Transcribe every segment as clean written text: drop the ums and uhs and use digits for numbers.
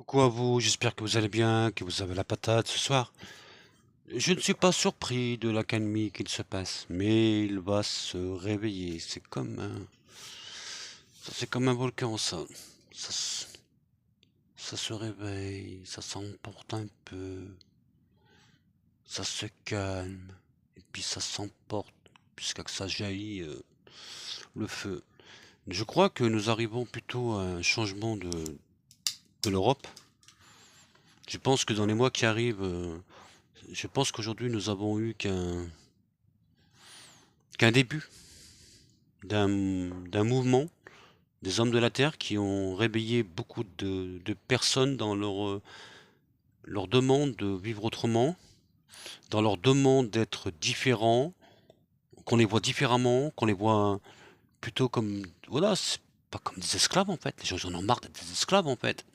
Coucou à vous, j'espère que vous allez bien, que vous avez la patate ce soir. Je ne suis pas surpris de l'accalmie qu'il se passe, mais il va se réveiller. C'est comme un volcan, ça. Ça, s- ça se réveille, ça s'emporte un peu, ça se calme, et puis ça s'emporte, jusqu'à que ça jaillit le feu. Je crois que nous arrivons plutôt à un changement de l'Europe. Je pense que dans les mois qui arrivent, je pense qu'aujourd'hui nous avons eu qu'un début d'un mouvement des hommes de la Terre qui ont réveillé beaucoup de personnes dans leur demande de vivre autrement, dans leur demande d'être différents, qu'on les voit différemment, qu'on les voit plutôt comme, voilà, c'est pas comme des esclaves en fait. Les gens en ont marre d'être des esclaves en fait,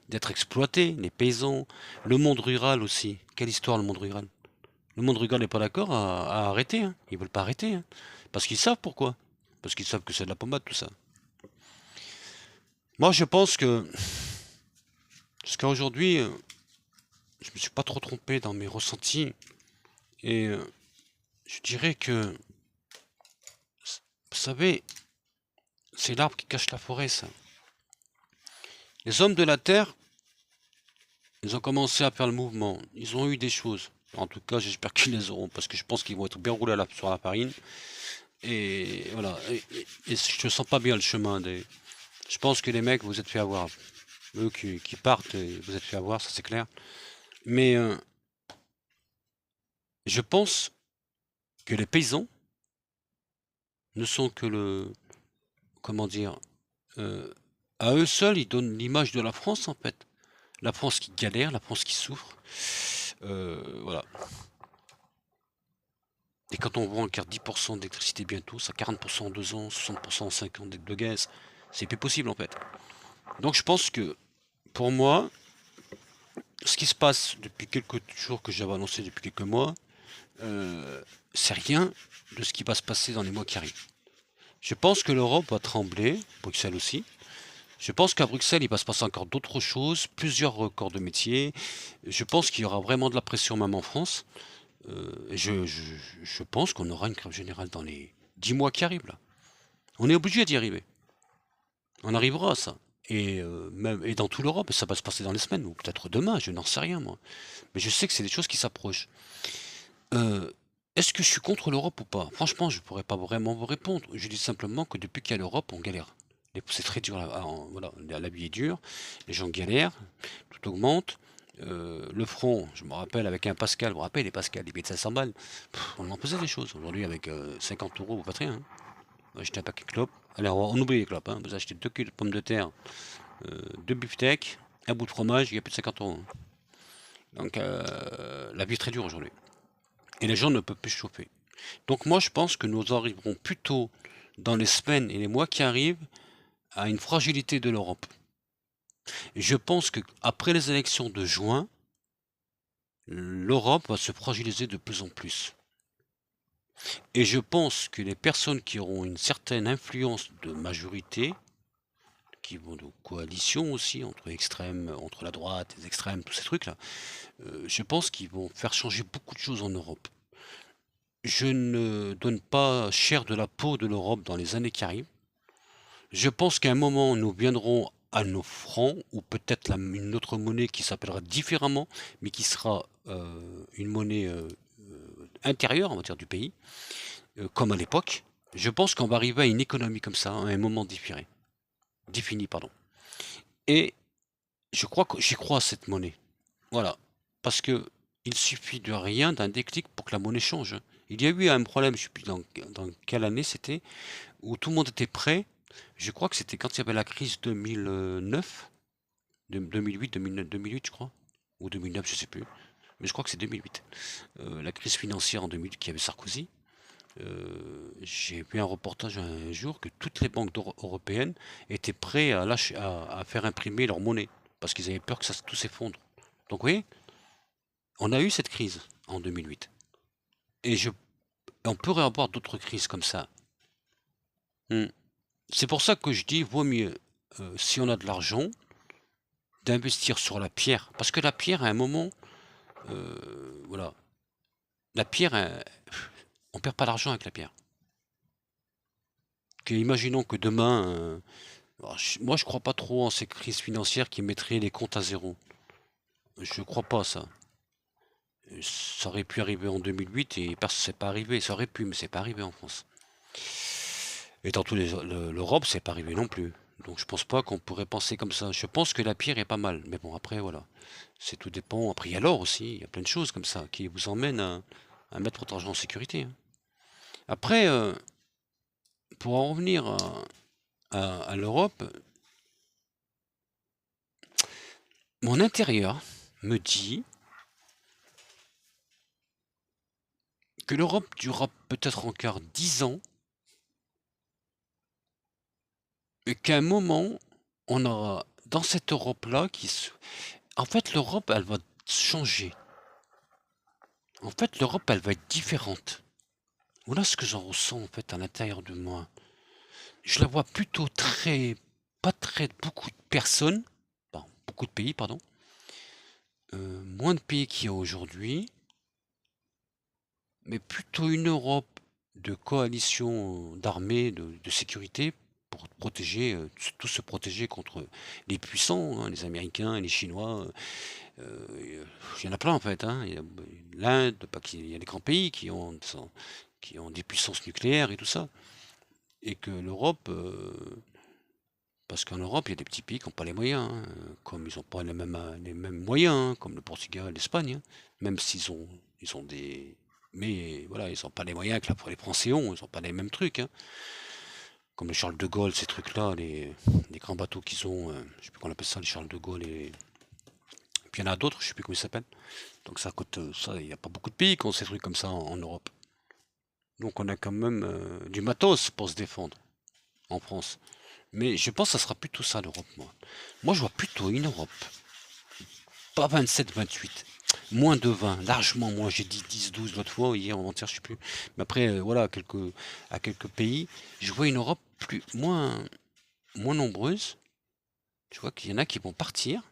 d'être exploités, les paysans, le monde rural aussi. Quelle histoire le monde rural? Le monde rural n'est pas d'accord à arrêter, hein. Ils veulent pas arrêter, hein. Parce qu'ils savent pourquoi. Parce qu'ils savent que c'est de la pommade tout ça. Moi, je pense que jusqu'à aujourd'hui, je me suis pas trop trompé dans mes ressentis et je dirais que, vous savez, c'est l'arbre qui cache la forêt, ça. Les hommes de la Terre, ils ont commencé à faire le mouvement. Ils ont eu des choses. En tout cas, j'espère qu'ils les auront parce que je pense qu'ils vont être bien roulés sur la farine. Et voilà. Et je ne sens pas bien le chemin des. Je pense que les mecs, vous êtes fait avoir. Eux qui partent, vous êtes fait avoir, ça c'est clair. Mais je pense que les paysans ne sont que le, comment dire, euh, à eux seuls, ils donnent l'image de la France en fait. La France qui galère, la France qui souffre. Voilà. Et quand on voit encore 10% d'électricité bientôt, ça 40% en 2 ans, 60% en 5 ans de gaz, c'est plus possible en fait. Donc je pense que pour moi, ce qui se passe depuis quelques jours que j'avais annoncé depuis quelques mois, euh, c'est rien de ce qui va se passer dans les mois qui arrivent. Je pense que l'Europe va trembler, Bruxelles aussi. Je pense qu'à Bruxelles, il va se passer encore d'autres choses, plusieurs records de métier. Je pense qu'il y aura vraiment de la pression même en France. Je pense qu'on aura une grève générale dans les 10 mois qui arrivent là. On est obligé d'y arriver. On arrivera à ça. Et dans toute l'Europe, ça va se passer dans les semaines, ou peut-être demain, je n'en sais rien moi. Mais je sais que c'est des choses qui s'approchent. Euh, Est-ce que je suis contre l'Europe ou pas? Franchement, je ne pourrais pas vraiment vous répondre. Je dis simplement que depuis qu'il y a l'Europe, on galère. C'est très dur, voilà, la vie est dure, les gens galèrent, tout augmente. Le front, je me rappelle avec un Pascal, vous vous rappelez les Pascal, les billets de 500 balles, on en faisait des choses. Aujourd'hui, avec 50 euros, vous faites rien, hein. On va acheter un paquet de clopes. Allez, on oublie les clopes, hein. Vous achetez 2 kilos de pommes de terre, 2 beefsteaks, un bout de fromage, il y a plus de 50 euros, hein. Donc, la vie est très dure aujourd'hui. Et les gens ne peuvent plus se chauffer. Donc moi, je pense que nous arriverons plutôt dans les semaines et les mois qui arrivent à une fragilité de l'Europe. Je pense que après les élections de juin, l'Europe va se fragiliser de plus en plus. Et je pense que les personnes qui auront une certaine influence de majorité, qui vont de coalition aussi, entre extrêmes, entre la droite, les extrêmes, tous ces trucs-là, je pense qu'ils vont faire changer beaucoup de choses en Europe. Je ne donne pas cher de la peau de l'Europe dans les années qui arrivent. Je pense qu'à un moment, nous viendrons à nos francs, ou peut-être une autre monnaie qui s'appellera différemment, mais qui sera une monnaie intérieure, on va dire, du pays, comme à l'époque. Je pense qu'on va arriver à une économie comme ça, à un moment défini, pardon. Et je crois que j'y crois à cette monnaie. Voilà. Parce que il suffit de rien, d'un déclic pour que la monnaie change. Il y a eu un problème, je ne sais plus dans quelle année c'était, où tout le monde était prêt. Je crois que c'était quand il y avait la crise 2009, 2008, 2009, 2008 je crois, ou 2009, je sais plus. Mais je crois que c'est 2008. La crise financière en 2008 qui avait Sarkozy. J'ai vu un reportage un jour que toutes les banques européennes étaient prêtes à faire imprimer leur monnaie parce qu'ils avaient peur que ça tout s'effondre. Donc vous voyez, on a eu cette crise en 2008. Et on pourrait avoir d'autres crises comme ça. Hmm. C'est pour ça que je dis, vaut mieux, si on a de l'argent, d'investir sur la pierre. Parce que la pierre, à un moment, voilà, la pierre, on perd pas d'argent avec la pierre. Imaginons que demain, alors, moi je crois pas trop en ces crises financières qui mettraient les comptes à zéro. Je crois pas ça. Ça aurait pu arriver en 2008 et c'est pas arrivé. Ça aurait pu, mais c'est pas arrivé en France. Et dans l'Europe, c'est pas arrivé non plus. Donc je pense pas qu'on pourrait penser comme ça. Je pense que la pierre est pas mal. Mais bon, après, voilà. C'est tout dépend. Après, il y a l'or aussi. Il y a plein de choses comme ça qui vous emmènent à mettre votre argent en sécurité, hein. Après, pour en revenir à l'Europe, mon intérieur me dit que l'Europe durera peut-être encore 10 ans et qu'à un moment, on aura dans cette Europe-là En fait, l'Europe, elle va changer. En fait, l'Europe, elle va être différente. Voilà ce que j'en ressens en fait à l'intérieur de moi. Je la vois plutôt beaucoup de personnes, beaucoup de pays, pardon, moins de pays qu'il y a aujourd'hui, mais plutôt une Europe de coalition d'armées, de sécurité, pour protéger, tous se protéger contre les puissants, hein, les Américains et les Chinois. Il y en a plein en fait, hein. Il y a l'Inde, il y a des grands pays qui ont des puissances nucléaires et tout ça. Et que l'Europe, parce qu'en Europe, il y a des petits pays qui n'ont pas les moyens, hein, comme ils n'ont pas les mêmes moyens, hein, comme le Portugal, l'Espagne, hein, même ils ont des... Mais voilà, ils n'ont pas les moyens que les Français ont, ils n'ont pas les mêmes trucs, hein, comme le Charles de Gaulle, ces trucs-là, les grands bateaux qu'ils ont, je ne sais plus comment on appelle ça, les Charles de Gaulle, et puis il y en a d'autres, je ne sais plus comment ils s'appellent. Donc ça coûte, ça, il n'y a pas beaucoup de pays qui ont ces trucs comme ça en Europe. Donc on a quand même du matos pour se défendre en France. Mais je pense que ça sera plutôt ça l'Europe, moi. Moi je vois plutôt une Europe. Pas 27, 28. Moins de 20, largement moins. J'ai dit 10, 12 l'autre fois, hier, avant-hier, je sais plus. Mais après, voilà, à quelques pays, je vois une Europe moins nombreuse. Je vois qu'il y en a qui vont partir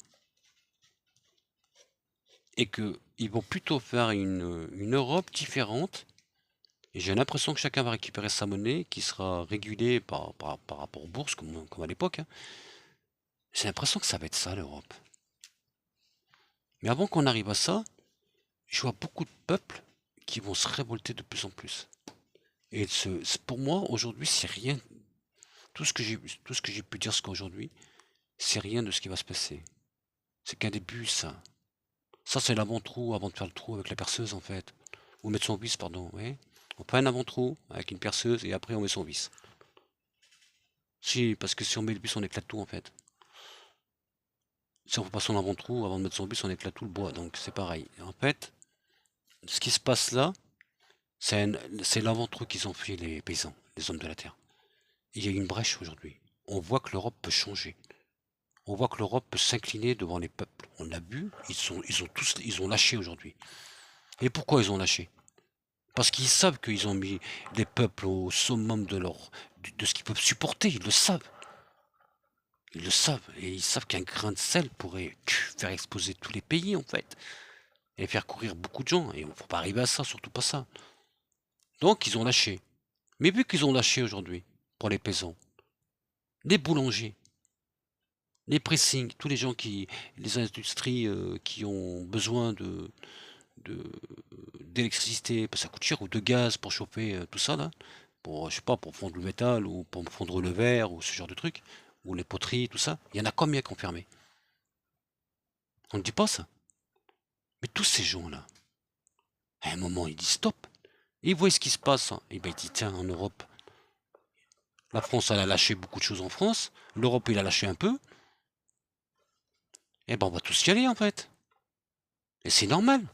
et qu'ils vont plutôt faire une Europe différente. Et j'ai l'impression que chacun va récupérer sa monnaie qui sera régulée par rapport aux bourses, comme à l'époque, hein. J'ai l'impression que ça va être ça l'Europe. Mais avant qu'on arrive à ça, je vois beaucoup de peuples qui vont se révolter de plus en plus. Et pour moi, aujourd'hui, c'est rien. Tout ce que j'ai pu dire jusqu'à aujourd'hui, c'est rien de ce qui va se passer. C'est qu'un début, ça. Ça, c'est l'avant-trou avant de faire le trou avec la perceuse, en fait. Ou mettre son vis, pardon. Ouais. On fait un avant-trou avec une perceuse et après on met son vis. Si, parce que si on met le vis, on éclate tout, en fait. Si on fait pas son avant-trou, avant de mettre son vis, on éclate tout le bois. Donc c'est pareil. Et en fait, ce qui se passe là, c'est l'avant-trou qu'ils ont fait les paysans, les hommes de la terre. Il y a une brèche aujourd'hui. On voit que l'Europe peut changer. On voit que l'Europe peut s'incliner devant les peuples. On l'a vu, ils ont lâché aujourd'hui. Et pourquoi ils ont lâché? Parce qu'ils savent qu'ils ont mis les peuples au summum de ce qu'ils peuvent supporter. Ils le savent. Ils le savent. Et ils savent qu'un grain de sel pourrait faire exploser tous les pays, en fait. Et faire courir beaucoup de gens. Et il ne faut pas arriver à ça, surtout pas ça. Donc, ils ont lâché. Mais vu qu'ils ont lâché aujourd'hui, pour les paysans, les boulangers, les pressings, tous les gens les industries qui ont besoin d'électricité, parce que ça coûte cher, ou de gaz pour chauffer tout ça là, je sais pas, pour fondre le métal, ou pour fondre le verre, ou ce genre de trucs, ou les poteries, tout ça, il y en a combien qui ont fermé? On ne dit pas ça. Mais tous ces gens-là, à un moment, ils disent stop. Et ils voient ce qui se passe, hein. Et ben ils disent tiens, en Europe, la France, elle a lâché beaucoup de choses en France, l'Europe, il a lâché un peu, et ben on va tous y aller en fait. Et c'est normal.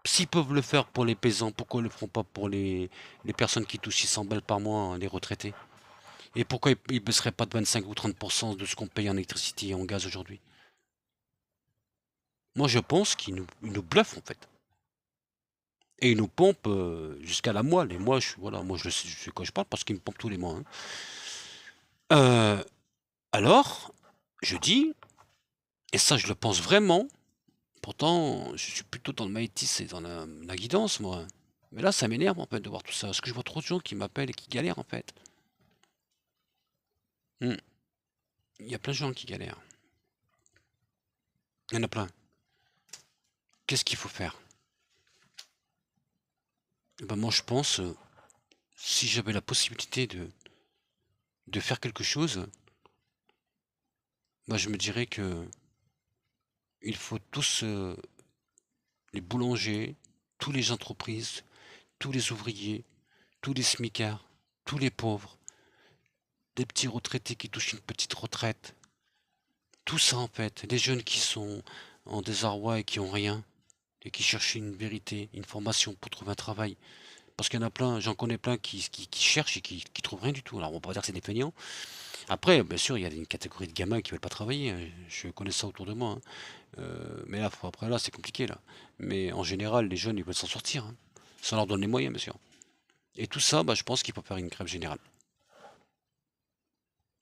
S'ils peuvent le faire pour les paysans, pourquoi ils le feront pas pour les personnes qui touchent 600 balles par mois, hein, les retraités? Et pourquoi ils ne baisseraient pas de 25 ou 30% de ce qu'on paye en électricité et en gaz aujourd'hui? Moi, je pense ils nous bluffent, en fait. Et ils nous pompent jusqu'à la moelle. Et moi, je sais de quoi je parle parce qu'ils me pompent tous les mois, hein. Alors, je dis, Et ça, je le pense vraiment. Pourtant, je suis plutôt dans le maïtis et dans la guidance, moi. Mais là, ça m'énerve, en fait, de voir tout ça. Parce que je vois trop de gens qui m'appellent et qui galèrent, en fait. Hmm. Il y a plein de gens qui galèrent. Il y en a plein. Qu'est-ce qu'il faut faire? Eh ben, moi, je pense, si j'avais la possibilité de faire quelque chose, moi, je me dirais que il faut tous, les boulangers, tous les entreprises, tous les ouvriers, tous les smicards, tous les pauvres, des petits retraités qui touchent une petite retraite, tout ça en fait, des jeunes qui sont en désarroi et qui ont rien, et qui cherchent une vérité, une formation pour trouver un travail. Parce qu'il y en a plein, j'en connais plein qui cherchent et qui trouvent rien du tout. Alors on va pas dire que c'est des feignants. Après, bien sûr, il y a une catégorie de gamins qui veulent pas travailler, hein. Je connais ça autour de moi, hein. Mais là, après là, c'est compliqué là. Mais en général, les jeunes, ils veulent s'en sortir, hein. Ça leur donne les moyens, bien sûr. Et tout ça, bah, je pense qu'il faut faire une grève générale.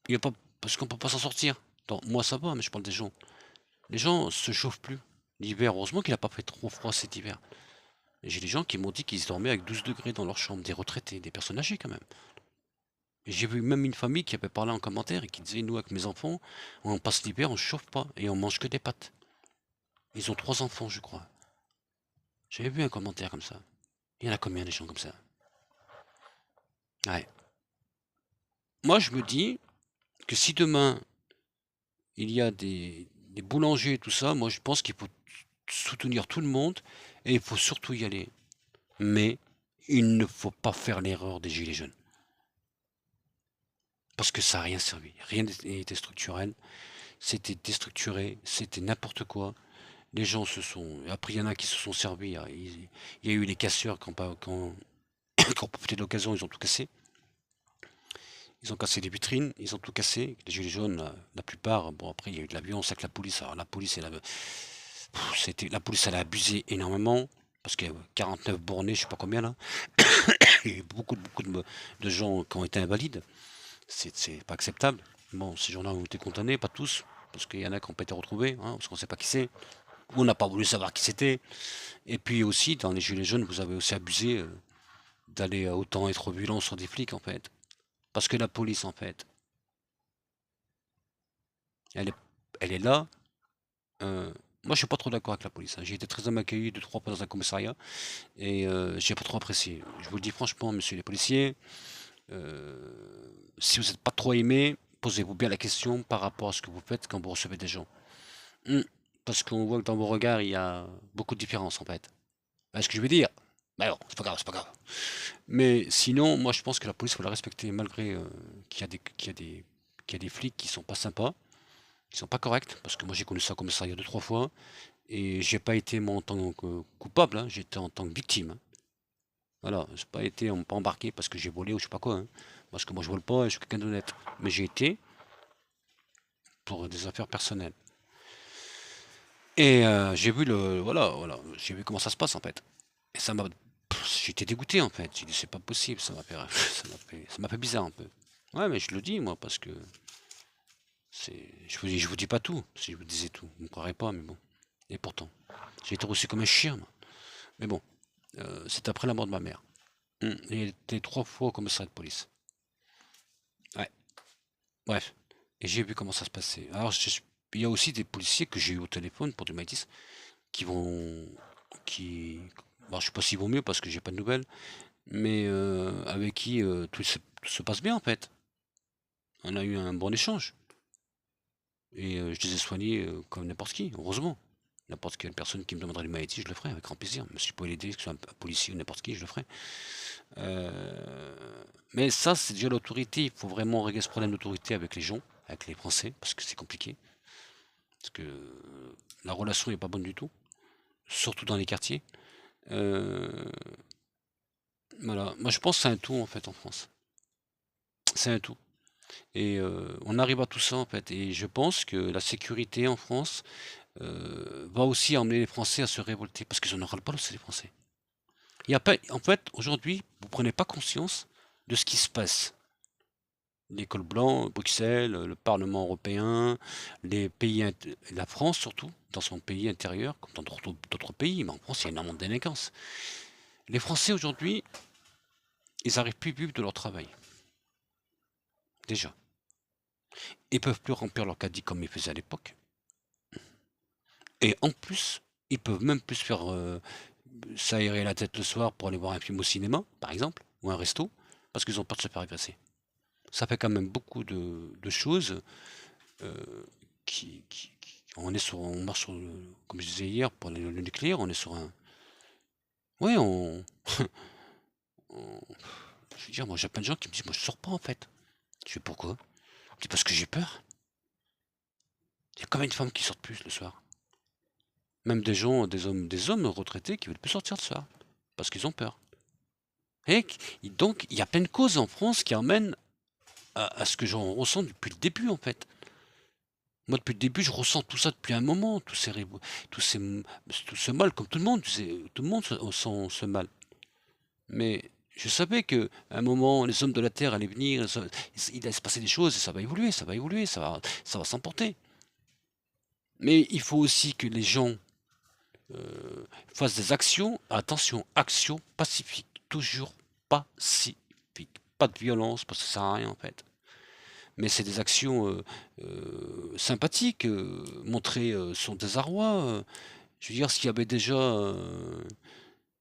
Il y a pas, parce qu'on peut pas s'en sortir. Moi, ça va, mais je parle des gens. Les gens se chauffent plus. L'hiver, heureusement qu'il a pas fait trop froid cet hiver. J'ai des gens qui m'ont dit qu'ils dormaient avec 12 degrés dans leur chambre, des retraités, des personnes âgées quand même. Et j'ai vu même une famille qui avait parlé en commentaire et qui disait, nous, avec mes enfants, on passe l'hiver, on se chauffe pas et on mange que des pâtes. Ils ont 3 enfants, je crois. J'avais vu un commentaire comme ça. Il y en a combien des gens comme ça? Ouais. Moi, je me dis que si demain, il y a des boulangers et tout ça, moi, je pense qu'il faut soutenir tout le monde et il faut surtout y aller. Mais il ne faut pas faire l'erreur des gilets jaunes. Parce que ça n'a rien servi. Rien n'était structurel. C'était déstructuré. C'était n'importe quoi. Les gens se sont. Après, il y en a qui se sont servis. Il y a eu les casseurs qui ont profité de l'occasion, ils ont tout cassé. Ils ont cassé les vitrines, ils ont tout cassé. Les gilets jaunes, la plupart. Bon, après, il y a eu de la violence avec la police. Alors, la police, la police, elle a abusé énormément. Parce qu'il y a 49 bornés, je sais pas combien là. Il y a eu beaucoup de gens qui ont été invalides. C'est pas acceptable. Bon, ces gens-là ont été condamnés, pas tous, parce qu'il y en a qui n'ont pas été retrouvés, hein, parce qu'on ne sait pas qui c'est, ou on n'a pas voulu savoir qui c'était. Et puis aussi, dans les Gilets jaunes, vous avez aussi abusé d'aller autant être violent sur des flics, en fait. Parce que la police, en fait, elle est, elle est là. Moi, je suis pas trop d'accord avec la police, hein. J'ai été très bien accueilli 2, 3 fois dans un commissariat, et j'ai pas trop apprécié. Je vous le dis franchement, monsieur les policiers, si vous n'êtes pas trop aimé, posez-vous bien la question par rapport à ce que vous faites quand vous recevez des gens. Hmm. Parce qu'on voit que dans vos regards, il y a beaucoup de différences en fait. Est-ce que je veux dire? Mais bon, c'est pas grave, c'est pas grave. Mais sinon, moi je pense que la police, faut la respecter malgré qu'il y a des flics qui sont pas sympas, qui sont pas corrects. Parce que moi j'ai connu ça comme ça il y a 2, 3 fois. Et j'ai pas été moi en tant que coupable, hein, j'étais en tant que victime, hein. Voilà, j'ai pas été, on m'a pas embarqué parce que j'ai volé ou je sais pas quoi, hein. Parce que moi je vole pas et je suis quelqu'un d'honnête. Mais j'ai été pour des affaires personnelles. Et j'ai vu voilà, j'ai vu comment ça se passe en fait. Et j'étais dégoûté en fait. J'ai dit c'est pas possible, ça m'a fait, ça m'a fait bizarre un peu. Ouais, mais je le dis moi parce que je vous dis pas tout. Si je vous disais tout, vous me croirez pas, mais bon. Et pourtant, j'ai été reçu comme un chien, moi. Mais bon, c'est après la mort de ma mère. Et il était 3 fois au commissariat de police. Ouais, bref. Et j'ai vu comment ça se passait. Alors, il y a aussi des policiers que j'ai eu au téléphone pour du Maïtis qui vont, qui, bon, je sais pas s'ils vont mieux parce que j'ai pas de nouvelles, mais avec qui tout se passe bien en fait. On a eu un bon échange et je les ai soignés comme n'importe qui, heureusement. N'importe quelle personne qui me demanderait du Maïtis, je le ferai avec grand plaisir. Mais si je pouvais l'aider, que ce soit un policier ou n'importe qui, je le ferai. Mais ça, c'est déjà l'autorité. Il faut vraiment régler ce problème d'autorité avec les gens, avec les Français, parce que c'est compliqué. Parce que la relation n'est pas bonne du tout, surtout dans les quartiers. Euh, voilà. Moi, je pense que c'est un tout en fait en France. C'est un tout. Et on arrive à tout ça en fait. Et je pense que la sécurité en France va aussi emmener les Français à se révolter parce qu'ils en auront pas aussi les Français. Il y a pas, en fait, aujourd'hui, vous prenez pas conscience de ce qui se passe. les cols blancs, Bruxelles, le Parlement européen, la France surtout, dans son pays intérieur, comme dans d'autres pays, mais en France, il y a énormément de délinquance. Les Français aujourd'hui, ils n'arrivent plus à vivre de leur travail. Déjà. Ils peuvent plus remplir leur caddie comme ils faisaient à l'époque. Et en plus, ils peuvent même plus se faire s'aérer la tête le soir pour aller voir un film au cinéma, par exemple, ou un resto, parce qu'ils ont peur de se faire agresser. Ça fait quand même beaucoup de choses on marche sur, comme je disais hier, pour le nucléaire, on est sur un... Ouais, je veux dire, moi j'ai plein de gens qui me disent, moi je sors pas en fait. Je sais pourquoi? Je dis parce que j'ai peur. Il y a combien de femmes qui sortent plus le soir? Même des hommes retraités qui veulent plus sortir le soir, parce qu'ils ont peur. Et donc, il y a plein de causes en France qui amènent à ce que j'en ressens depuis le début, en fait. Moi, depuis le début, je ressens tout ça depuis un moment, tout ce mal, comme tout le monde, tu sais, tout le monde sent ce mal. Mais je savais que à un moment, les hommes de la terre allaient venir, il allait se passer des choses, et ça va évoluer, ça va s'emporter. Mais il faut aussi que les gens fassent des actions, attention, actions pacifiques, toujours pacifiques, pas de violence, parce que ça sert à rien en fait. Mais c'est des actions sympathiques, montrer son désarroi. Je veux dire, s'il y avait déjà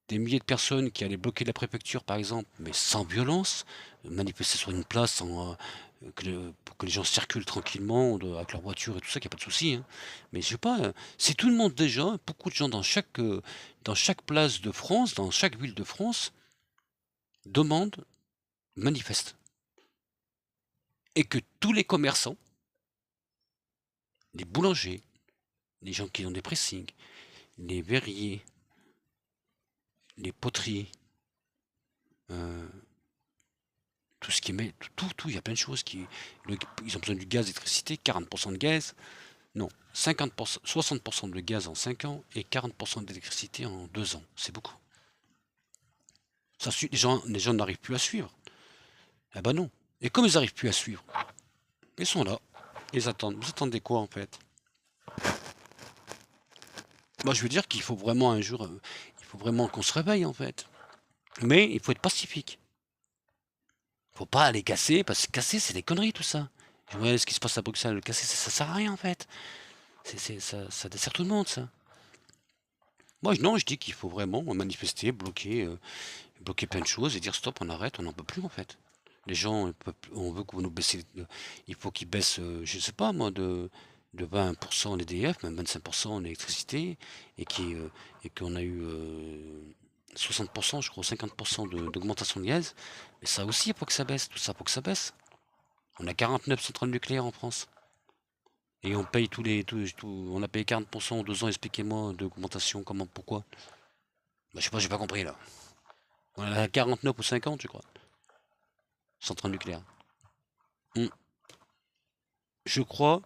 des milliers de personnes qui allaient bloquer la préfecture, par exemple, mais sans violence, manifester sur une place pour que les gens circulent tranquillement avec leur voiture et tout ça, qu'il n'y a pas de souci. Hein. Mais je sais pas, si tout le monde déjà, beaucoup de gens dans chaque place de France, dans chaque ville de France, demandent, manifestent. Et que tous les commerçants, les boulangers, les gens qui ont des pressings, les verriers, les poteries, tout ce qui met, tout, il y a plein de choses ils ont besoin du gaz, d'électricité, 40% de gaz, non, 50%, 60% de gaz en 5 ans et 40% d'électricité en 2 ans, c'est beaucoup. Ça, les gens n'arrivent plus à suivre. Eh ben non. Et comme ils n'arrivent plus à suivre, ils sont là, ils attendent. Vous attendez quoi en fait? Moi je veux dire qu'il faut vraiment un jour, il faut vraiment qu'on se réveille en fait. Mais il faut être pacifique. Faut pas aller casser, parce que casser, c'est des conneries tout ça. Je vois ce qui se passe à Bruxelles. Casser, ça sert à rien en fait. Ça dessert tout le monde ça. Moi, non, je dis qu'il faut vraiment manifester, bloquer plein de choses et dire stop, on arrête, on n'en peut plus en fait. Les gens, on veut qu'on nous baisse, il faut qu'ils baissent, je sais pas moi, de 20% l'EDF, même 25% l'électricité, et qu'on a eu 60%, je crois, 50% d'augmentation de gaz. Mais ça aussi, il faut que ça baisse, tout ça, faut que ça baisse. On a 49 centrales nucléaires en France. Et on paye on a payé 40% en 2 ans, expliquez-moi, d'augmentation, comment, pourquoi? Bah, je sais pas, j'ai pas compris là. On a 49 ou 50, je crois. Centrales nucléaires. Je crois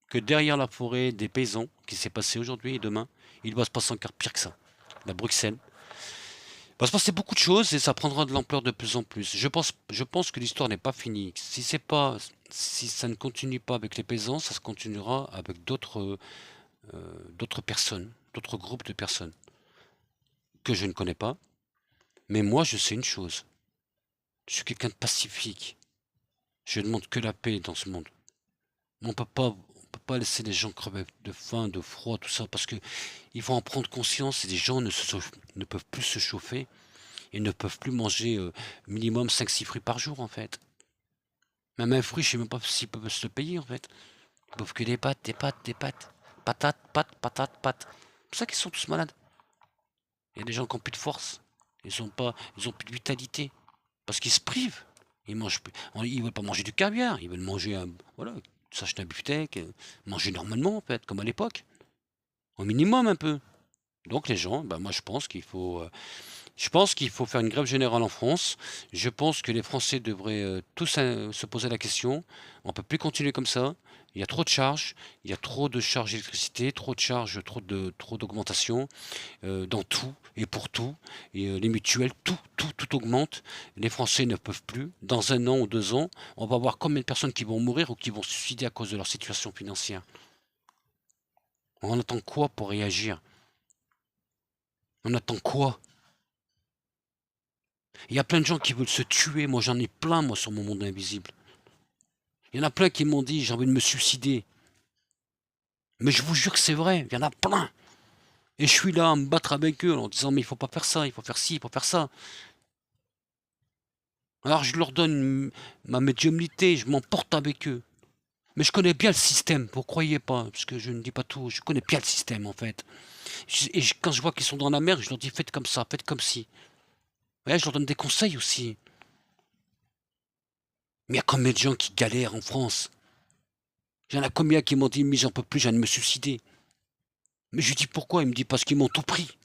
que derrière la forêt des paysans, qui s'est passé aujourd'hui et demain, il va se passer encore pire que ça. À Bruxelles, il va se passer beaucoup de choses et ça prendra de l'ampleur de plus en plus. Je pense que l'histoire n'est pas finie. Si ça ne continue pas avec les paysans, ça se continuera avec d'autres personnes, d'autres groupes de personnes que je ne connais pas. Mais moi, je sais une chose. Je suis quelqu'un de pacifique. Je ne demande que la paix dans ce monde. On peut pas laisser les gens crever de faim, de froid, tout ça, parce que il faut en prendre conscience et les gens ne peuvent plus se chauffer et ne peuvent plus manger minimum 5-6 fruits par jour en fait. Même un fruit, je sais même pas s'ils peuvent se le payer en fait. Ils peuvent que des pâtes, des pâtes, des pâtes. Patates, pâtes, patates, pâtes. C'est pour ça qu'ils sont tous malades. Il y a des gens qui ont plus de force. Ils ont plus de vitalité. Parce qu'ils se privent. Ils veulent pas manger du caviar. Ils veulent manger voilà, s'acheter un beefsteak, manger normalement en fait, comme à l'époque. Au minimum un peu. Donc les gens, moi je pense qu'il faut faire une grève générale en France. Je pense que les Français devraient tous se poser la question. On peut plus continuer comme ça. Il y a trop de charges, il y a trop de charges d'électricité, trop de charges, trop d'augmentation dans tout et pour tout. Et les mutuelles, tout augmente. Les Français ne peuvent plus. Dans 1 an ou 2 ans, on va voir combien de personnes qui vont mourir ou qui vont se suicider à cause de leur situation financière. On attend quoi pour réagir? On attend quoi? Il y a plein de gens qui veulent se tuer. Moi, j'en ai plein, moi, sur mon monde invisible. Il y en a plein qui m'ont dit, j'ai envie de me suicider. Mais je vous jure que c'est vrai, il y en a plein. Et je suis là à me battre avec eux en disant, mais il faut pas faire ça, il faut faire ci, il faut faire ça. Alors je leur donne ma médiumnité, je m'emporte avec eux. Mais je connais bien le système, vous croyez pas, parce que je ne dis pas tout, je connais bien le système en fait. Et quand je vois qu'ils sont dans la merde, je leur dis faites comme ça, faites comme ci. Ouais, je leur donne des conseils aussi. Mais il y a combien de gens qui galèrent en France? Il y en a combien qui m'ont dit mais j'en peux plus, j'ai envie de me suicider. Mais je lui dis pourquoi? Il me dit parce qu'ils m'ont tout pris.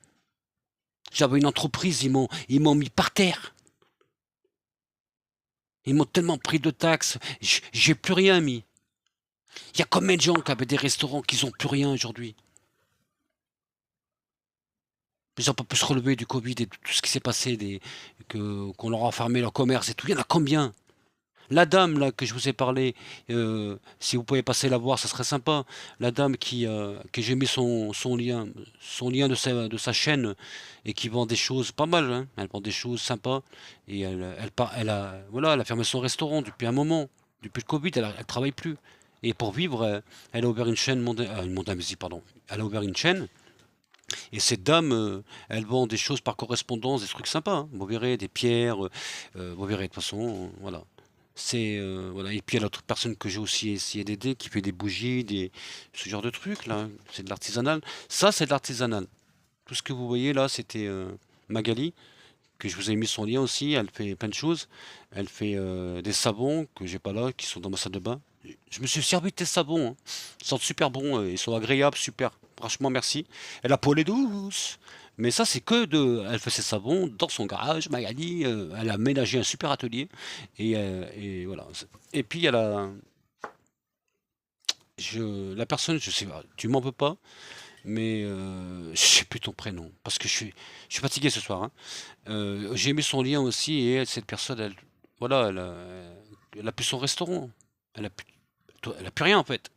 J'avais une entreprise, ils m'ont mis par terre. Ils m'ont tellement pris de taxes, j'ai plus rien mis. Il y a combien de gens qui avaient des restaurants qui n'ont plus rien aujourd'hui? Ils n'ont pas pu se relever du Covid et de tout ce qui s'est passé, qu'on leur a fermé leur commerce et tout. Il y en a combien? La dame là que je vous ai parlé, si vous pouvez passer la voir, ça serait sympa. La dame que j'ai mis son lien de sa chaîne et qui vend des choses pas mal, hein. Elle vend des choses sympas et voilà, elle a fermé son restaurant depuis un moment, depuis le Covid, elle travaille plus. Et pour vivre, elle a ouvert une chaîne pardon. Elle a ouvert une chaîne et cette dame, elle vend des choses par correspondance, des trucs sympas, hein. Vous verrez, des pierres, vous verrez de toute façon, voilà. Voilà. Et puis il y a l'autre personne que j'ai aussi essayé d'aider qui fait des bougies, ce genre de trucs là, hein. C'est de l'artisanal. Ça, c'est de l'artisanal. Tout ce que vous voyez là, c'était Magali, que je vous ai mis son lien aussi. Elle fait plein de choses. Elle fait des savons que j'ai pas là, qui sont dans ma salle de bain. Je me suis servi de tes savons, hein. Ils sentent super bons, ils sont agréables, super. Franchement, merci. Elle a peau est douce. Mais ça, c'est que de. Elle fait ses savons dans son garage, Magali. Elle a ménagé un super atelier. Et voilà. Et puis, il y a la personne, je sais pas, tu m'en veux pas, mais je sais plus ton prénom. Parce que je suis fatigué ce soir, hein. J'ai mis son lien aussi. Et cette personne, voilà, elle a plus son restaurant. Elle a plus rien en fait.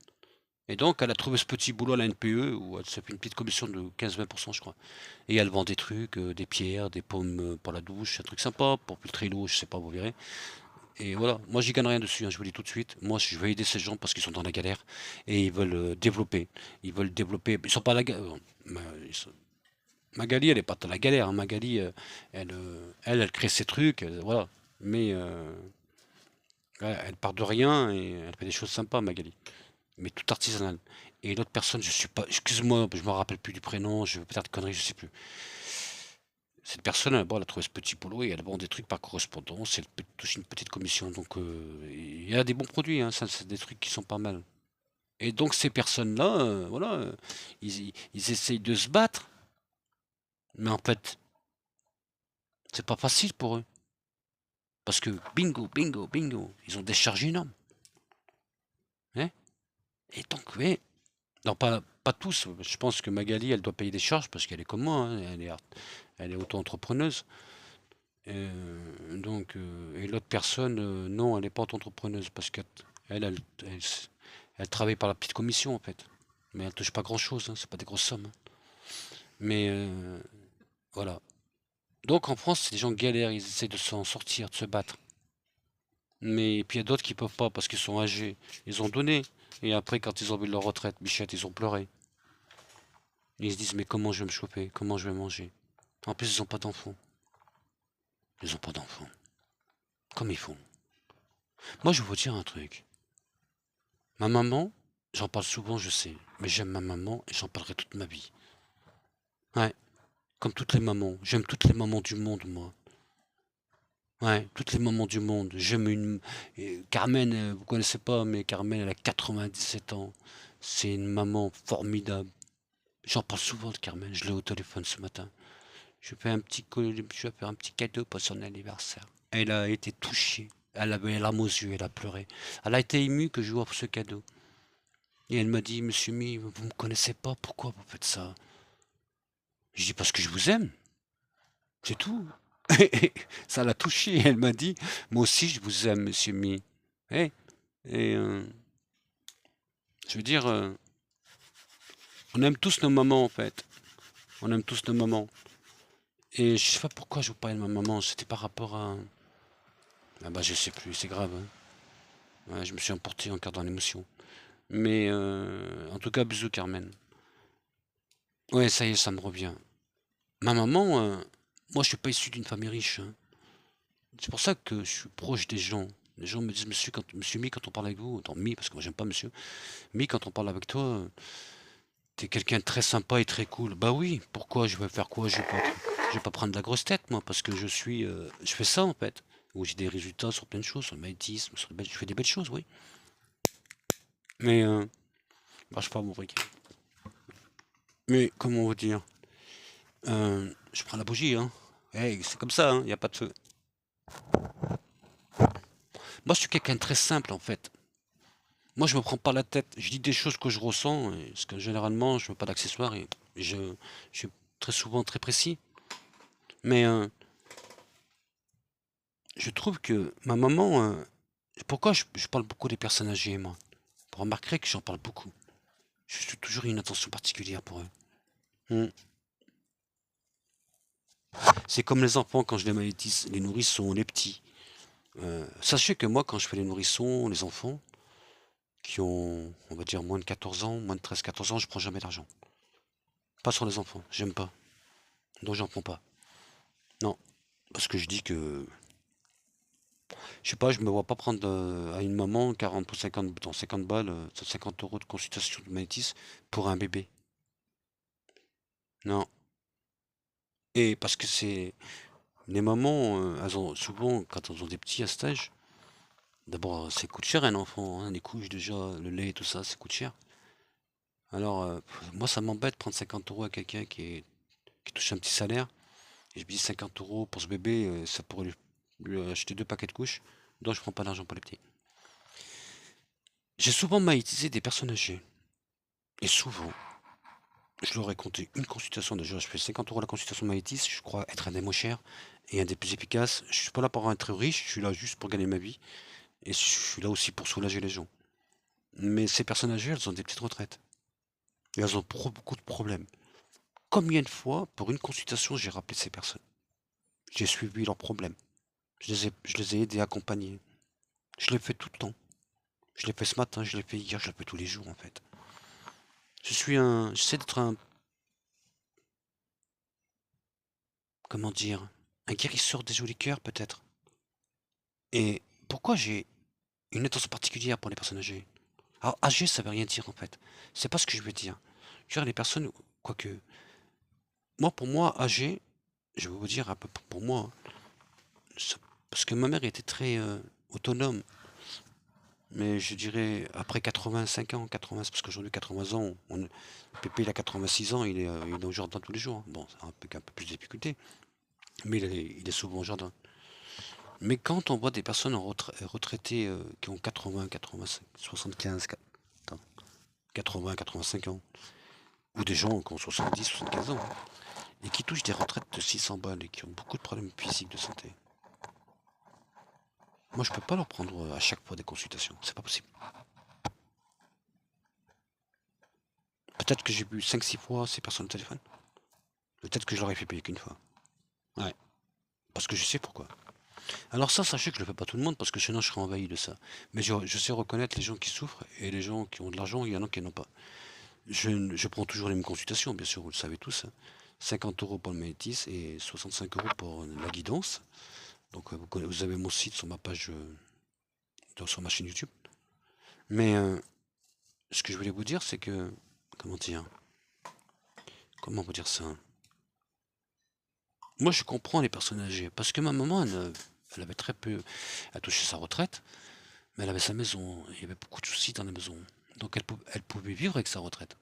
Et donc, elle a trouvé ce petit boulot à la NPE où elle se fait une petite commission de 15-20%, je crois. Et elle vend des trucs, des pierres, des pommes pour la douche, un truc sympa, pour filtrer l'eau, je sais pas, vous verrez. Et voilà, moi j'y gagne rien dessus, hein, je vous le dis tout de suite. Moi je vais aider ces gens parce qu'ils sont dans la galère et ils veulent développer. Ils veulent développer. Ils sont pas à la galère. Magali, elle est pas dans la galère, hein. Magali, elle crée ses trucs, voilà. Mais ouais, elle part de rien et elle fait des choses sympas, Magali. Mais tout artisanal. Et l'autre personne, je suis pas, excuse-moi, je me rappelle plus du prénom, je vais peut-être de conneries, je sais plus. Cette personne, bon, elle a trouvé ce petit boulot et elle vend des trucs par correspondance, elle touche une petite commission. Donc, il y a des bons produits, hein, ça, c'est des trucs qui sont pas mal. Et donc, ces personnes-là, voilà, ils essayent de se battre, mais en fait, c'est pas facile pour eux. Parce que bingo, bingo, bingo, ils ont des charges énormes, hein. Et donc, oui, non, pas tous. Je pense que Magali, elle doit payer des charges parce qu'elle est comme moi, hein, elle est auto-entrepreneuse. Et l'autre personne, non, elle n'est pas auto-entrepreneuse parce qu'elle elle, elle, elle travaille par la petite commission en fait. Mais elle touche pas grand-chose, hein, c'est pas des grosses sommes, hein. Mais voilà. Donc en France, c'est des gens galèrent, ils essaient de s'en sortir, de se battre. Mais puis il y a d'autres qui peuvent pas parce qu'ils sont âgés. Ils ont donné. Et après, quand ils ont vu leur retraite, Bichette, ils ont pleuré. Ils se disent, mais comment je vais me chauffer? Comment je vais manger? En plus, ils ont pas d'enfants. Ils ont pas d'enfants. Comme ils font. Moi, je vais vous dire un truc. Ma maman, j'en parle souvent, je sais. Mais j'aime ma maman et j'en parlerai toute ma vie. Ouais, comme toutes les mamans. J'aime toutes les mamans du monde, moi. Ouais, toutes les mamans du monde. J'aime Carmen, vous connaissez pas, mais Carmen, elle a 97 ans. C'est une maman formidable. J'en parle souvent de Carmen. Je l'ai au téléphone ce matin. Je vais faire un petit cadeau pour son anniversaire. Elle a été touchée. Elle avait les larmes aux yeux, elle a pleuré. Elle a été émue que je lui offre ce cadeau. Et elle m'a dit, Monsieur Mi, vous me connaissez pas, pourquoi vous faites ça? Je dis, parce que je vous aime, c'est tout. Et ça l'a touchée, elle m'a dit, moi aussi je vous aime, Monsieur Mi. Eh, et je veux dire, on aime tous nos mamans en fait. On aime tous nos mamans. Et je sais pas pourquoi je vous parlais de ma maman, c'était par rapport à... Ah bah je sais plus, c'est grave, hein. Ouais, je me suis emporté encore dans l'émotion. Mais en tout cas, bisous Carmen. Ouais, ça y est, ça me revient. Ma maman, moi je suis pas issu d'une famille riche, hein. C'est pour ça que je suis proche des gens. Les gens me disent, monsieur Mi, quand on parle avec vous, attends, Mi, parce que moi j'aime pas monsieur, Mi, quand on parle avec toi, t'es quelqu'un de très sympa et très cool. Bah oui, pourquoi je vais faire quoi? Je vais pas prendre de la grosse tête, moi, parce que je fais ça en fait. Où j'ai des résultats sur plein de choses, sur le magnétisme, je fais des belles choses, oui. Mais, marche pas mon briquet. Mais, comment vous dire? Je prends la bougie, hein. Hey, c'est comme ça, hein, y a pas de feu. Moi, je suis quelqu'un de très simple, en fait. Moi, je me prends pas la tête. Je dis des choses que je ressens, parce que généralement, je veux pas d'accessoires et je suis très souvent très précis. Mais je trouve que ma maman, pourquoi je parle beaucoup des personnes âgées, moi? Vous remarquerez que j'en parle beaucoup. Je suis toujours une attention particulière pour eux. Hmm. C'est comme les enfants quand je les magnétise, les nourrissons, les petits. Sachez que moi, quand je fais les nourrissons, les enfants qui ont, on va dire, moins de 14 ans, moins de 13-14 ans, je prends jamais d'argent. Pas sur les enfants, j'aime pas. Donc j'en prends pas. Non, parce que je dis que, je sais pas, je me vois pas prendre à une maman 40 ou 50, dans 50 balles, 50 euros de consultation de magnétisme pour un bébé. Non. Et parce que c'est, les mamans, elles ont souvent, quand elles ont des petits à cet âge, d'abord, ça coûte cher un enfant, hein, les couches déjà, le lait et tout ça, ça coûte cher. Alors, moi, ça m'embête de prendre 50 euros à quelqu'un qui touche un petit salaire. Et je me dis 50 euros pour ce bébé, ça pourrait lui acheter 2 paquets de couches. Donc, je prends pas d'argent pour les petits. J'ai souvent magnétisé des personnes âgées. Et souvent, je leur ai compté une consultation. Déjà, je fais 50 euros la consultation de magnétisme. Je crois être un des moins chers et un des plus efficaces. Je suis pas là pour être riche, je suis là juste pour gagner ma vie. Et je suis là aussi pour soulager les gens. Mais ces personnes âgées, elles ont des petites retraites. Et elles ont beaucoup de problèmes. Combien de fois, pour une consultation, j'ai rappelé ces personnes? J'ai suivi leurs problèmes. Je les ai aidés, accompagnés. Je l'ai fait tout le temps. Je l'ai fait ce matin, je l'ai fait hier, je le fais tous les jours en fait. J'essaie d'être un, comment dire, un guérisseur des jolis cœurs peut-être. Et pourquoi j'ai une attention particulière pour les personnes âgées? Alors âgé, ça veut rien dire en fait. C'est pas ce que je veux dire. Je veux dire les personnes, quoique, moi pour moi, âgé, je vais vous dire un peu pour moi, hein, parce que ma mère était très autonome. Mais je dirais après 85 ans, 80, c'est parce qu'aujourd'hui 80 ans, Pépé il a 86 ans, il est au jardin tous les jours, hein. Bon, c'est un peu plus de difficulté, mais il est souvent au jardin. Mais quand on voit des personnes retraitées qui ont 80, 85, 75, 80, 85 ans, ou des gens qui ont 70, 75 ans, hein, et qui touchent des retraites de 600 balles et qui ont beaucoup de problèmes physiques de santé. Moi, je peux pas leur prendre à chaque fois des consultations, c'est pas possible. Peut-être que j'ai vu 5-6 fois ces personnes au téléphone. Peut-être que je leur ai fait payer qu'une fois. Ouais, parce que je sais pourquoi. Alors ça, sachez que je le fais pas tout le monde parce que sinon je serais envahi de ça. Mais je sais reconnaître les gens qui souffrent et les gens qui ont de l'argent, il y en a qui n'en ont pas. Je prends toujours les mêmes consultations, bien sûr, vous le savez tous, hein. 50 euros pour le magnétisme et 65 euros pour la guidance. Donc vous avez mon site sur ma page, sur ma chaîne YouTube. Mais ce que je voulais vous dire, c'est que, comment dire, comment vous dire ça? Moi, je comprends les personnes âgées parce que ma maman, elle avait très peu à toucher sa retraite. Mais elle avait sa maison, il y avait beaucoup de soucis dans la maison. Donc elle pouvait vivre avec sa retraite.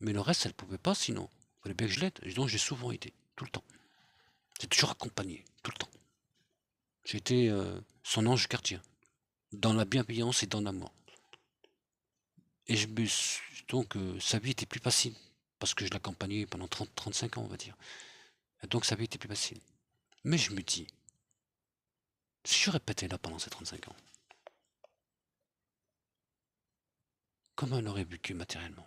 Mais le reste, elle pouvait pas sinon. Il fallait bien que je l'aide. Et donc j'ai souvent aidé, tout le temps. J'ai toujours accompagné, tout le temps. J'ai été son ange gardien, dans la bienveillance et dans l'amour. Et donc sa vie était plus facile, parce que je l'accompagnais pendant 30-35 ans, on va dire. Et donc sa vie était plus facile. Mais je me dis, si je répétais là pendant ces 35 ans, comment elle aurait vécu matériellement?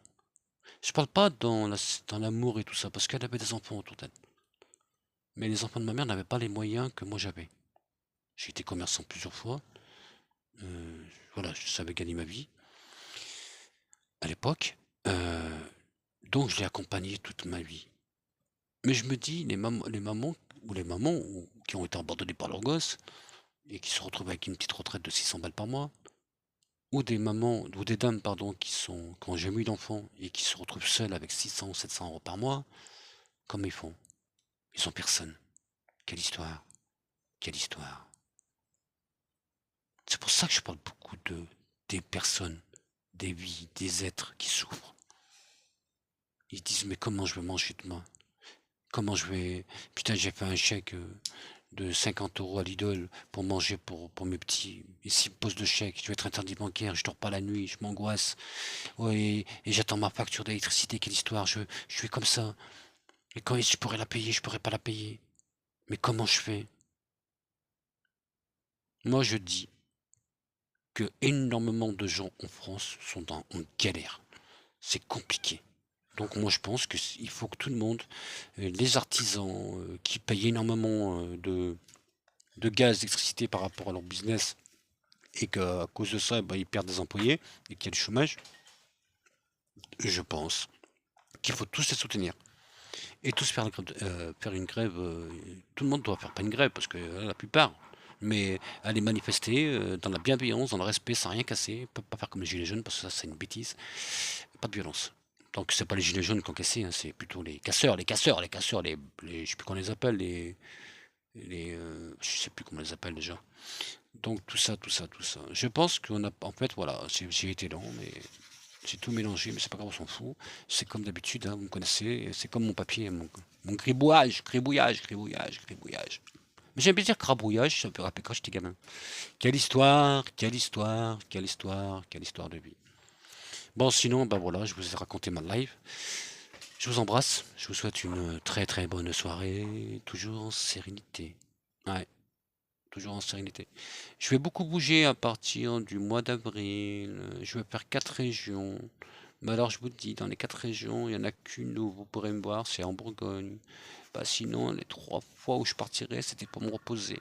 Je parle pas dans l'amour et tout ça, parce qu'elle avait des enfants autour d'elle. Mais les enfants de ma mère n'avaient pas les moyens que moi j'avais. J'ai été commerçant plusieurs fois. Voilà, je savais gagner ma vie à l'époque. Donc je l'ai accompagné toute ma vie. Mais je me dis, les mamans qui ont été abandonnées par leurs gosses et qui se retrouvent avec une petite retraite de 600 balles par mois, ou des mamans, ou des dames, pardon, qui ont jamais eu d'enfants et qui se retrouvent seules avec 600 ou 700 euros par mois, comment ils font? Ils ont personne. Quelle histoire? Quelle histoire? C'est pour ça que je parle beaucoup des personnes, des vies, des êtres qui souffrent. Ils disent, mais comment je vais manger demain? Comment je vais... Putain, j'ai fait un chèque de 50 euros à Lidl pour manger pour mes petits. Et s'ils me posent le chèque, je vais être interdit bancaire, je dors pas la nuit, je m'angoisse. Ouais, et j'attends ma facture d'électricité, quelle histoire, je suis comme ça. Et quand je pourrais la payer, je pourrais pas la payer. Mais comment je fais? Moi, je dis que énormément de gens en France sont en galère. C'est compliqué. Donc moi je pense qu'il faut que tout le monde, les artisans qui payent énormément de gaz, d'électricité par rapport à leur business, et qu'à cause de ça, ils perdent des employés et qu'il y a du chômage, je pense qu'il faut tous les soutenir. Et tous faire une grève, tout le monde doit faire pas une grève, parce que la plupart, mais aller manifester dans la bienveillance, dans le respect, sans rien casser, pas faire comme les gilets jaunes, parce que ça c'est une bêtise, pas de violence. Donc c'est pas les gilets jaunes qui ont cassé, hein, c'est plutôt les casseurs, je sais plus comment on les appelle, je sais plus comment on les appelle déjà. Donc tout ça. Je pense qu'on a, en fait, voilà, j'ai été lent, mais j'ai tout mélangé, mais c'est pas grave, on s'en fout. C'est comme d'habitude, hein, vous me connaissez, c'est comme mon papier, mon gribouillage. Mais j'aime bien dire crabouillage, ça me fait rappeler quand j'étais gamin. Quelle histoire, quelle histoire, quelle histoire, quelle histoire de vie. Bon, sinon, ben voilà, je vous ai raconté ma live. Je vous embrasse, je vous souhaite une très très bonne soirée, toujours en sérénité. Ouais, toujours en sérénité. Je vais beaucoup bouger à partir du mois d'avril. Je vais faire 4 régions. Mais alors je vous dis, dans les 4 régions, il n'y en a qu'une où vous pourrez me voir, c'est en Bourgogne. Bah sinon, les 3 fois où je partirai, c'était pour me reposer.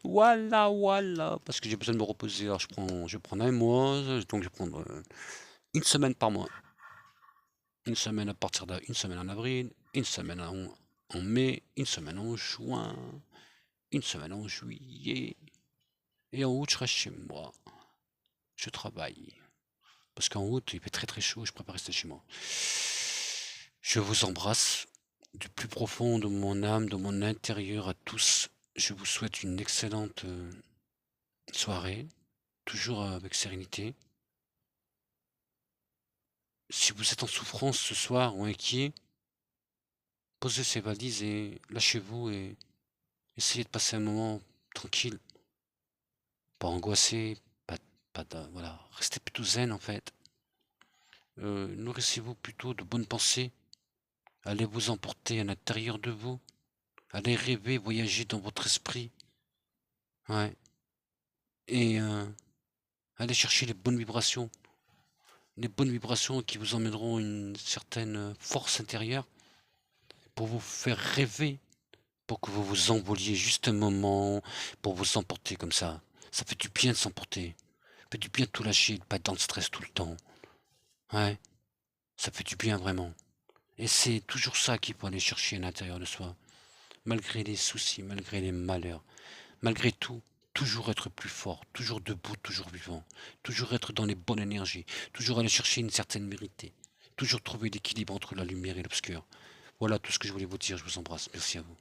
Voilà, parce que j'ai besoin de me reposer. Alors je vais prendre un mois, donc je vais prendre une semaine par mois. Une semaine à partir d'une semaine en avril, une semaine en mai, une semaine en juin, une semaine en juillet. Et en août, je reste chez moi. Je travaille. Parce qu'en août, il fait très très chaud, je préfère rester chez moi. Je vous embrasse du plus profond de mon âme, de mon intérieur à tous. Je vous souhaite une excellente soirée, toujours avec sérénité. Si vous êtes en souffrance ce soir ou inquiet, posez ces valises et lâchez-vous et essayez de passer un moment tranquille, pas angoissé, voilà, restez plutôt zen en fait. Nourrissez-vous plutôt de bonnes pensées. Allez vous emporter à l'intérieur de vous. Allez rêver, voyager dans votre esprit. Ouais. Et allez chercher les bonnes vibrations. Les bonnes vibrations qui vous emmèneront une certaine force intérieure pour vous faire rêver, pour que vous vous envoliez juste un moment, pour vous emporter comme ça. Ça fait du bien de s'emporter. Ça fait du bien de tout lâcher, de pas être dans le stress tout le temps. Ouais. Ça fait du bien vraiment. Et c'est toujours ça qu'il faut aller chercher à l'intérieur de soi. Malgré les soucis, malgré les malheurs, malgré tout, toujours être plus fort, toujours debout, toujours vivant, toujours être dans les bonnes énergies, toujours aller chercher une certaine vérité, toujours trouver l'équilibre entre la lumière et l'obscur. Voilà tout ce que je voulais vous dire, je vous embrasse, merci à vous.